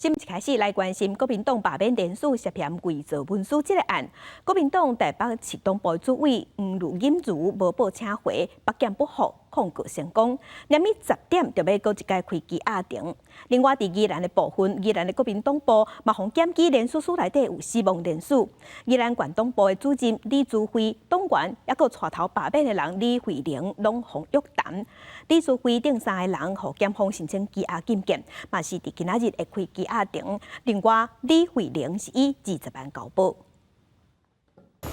先一开始来关心国民党罢免联署涉嫌伪造文书这个案。国民党台北市党部主委黄如锦如无报请回，北检不服，控告成功。连夜10点就要搁一届开羁押庭。另外，伫宜兰的部分，宜兰的国民党部嘛，互检举联署书内底有死亡联署。宜兰县党部的主任李志辉、党员，也搁带头罢免的人李慧玲，拢互约谈。李志辉等3个人，互检方申请羁押禁见，嘛是伫今仔日会开羁押庭。另外，李慧玲是以20万交保。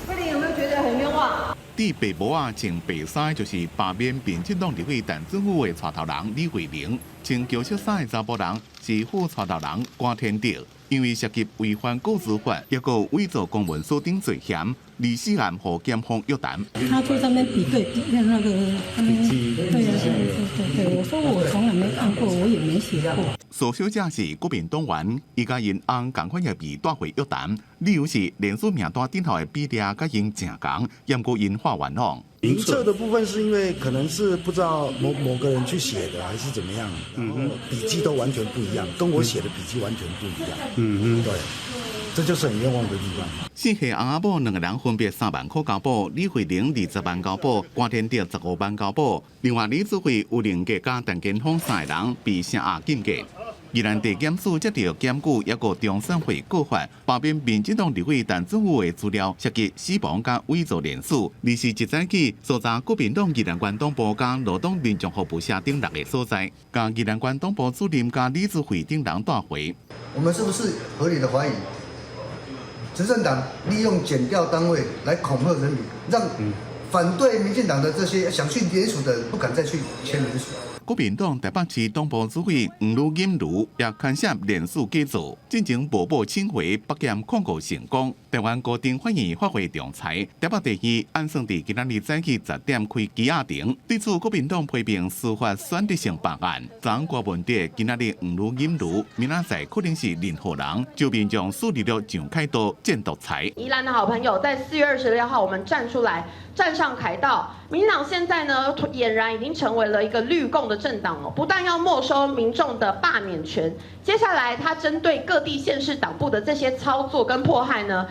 慧玲有没有觉得很冤枉？伫白帽啊穿白衫，就是罢免民进党立委陈俊武的带头人李慧玲，穿旧色衫的查甫人是副带头人关天德。因为涉及违反个资法，也有伪造公文书等罪嫌，24案互检方约谈。他在上面比对那个笔记，对，我说我从来没看过，我也没写过。诉讼者是国民党员，伊甲因翁共款也被带回约谈，理由是联署名单顶头的比例甲因正共，嫌过因化冤枉。名册的部分是因为可能是不知道某个人去写的，还是怎么样，然后笔记都完全不一样，跟我写的笔记完全不一样。对，这就是很冤枉的地方。四系翁仔某2个人分别3万块交保，李慧玲20万交保，关天德15万交保。另外，李志辉、有另家加陈建峰3个人被声押禁见。宜兰地检署接到检举，也个中审会告发罢免民进党立委陈俊武的资料涉及死亡加伪造联署。24日早起，搜查国民党宜兰县党部加劳动民众服务社等6个所在，将宜兰县党部主任加李志辉等人带回。我们是不是合理的怀疑，执政党利用检调单位来恐吓人民，让反对民进党的这些想去联署的人不敢再去签联署？国民党台北市党部主委黄如锦如也牵涉联署假造，进行无报请回，北检控告成功。台湾高等法院发回仲裁，台北第2按算伫今仔日早起10点开羁押庭。对此，国民党批评司法选择性办案，昨郭文德今仔日黄如锦如，明仔载可能是任何人，就民众树立了上凯道见独裁。宜兰的好朋友在4月26号，我们站出来，站上凯道。民进党现在呢，俨然已经成为了一个绿共的政党哦，不但要没收民众的罢免权，接下来他针对各地县市党部的这些操作跟迫害呢，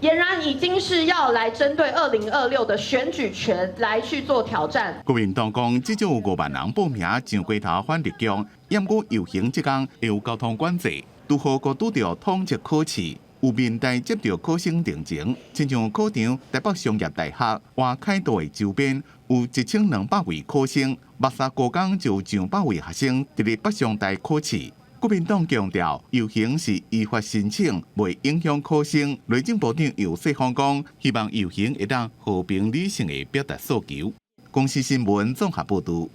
俨然已经是要来针对2026的选举权来去做挑战。国民党讲，至少有5万人报名上街头反立强，验过游行这天会有交通管制，拄好搁拄到统一考试。有面带接到考生定情，亲像考场台北商业大学华凯道的周边有1200位考生，目杀高工就上百位学生伫咧北商大考试。国民党强调，游行是依法申请，袂影响考生。内政部长游锡芳讲，希望游行会当和平理性的表达诉求。公司新闻综合报道。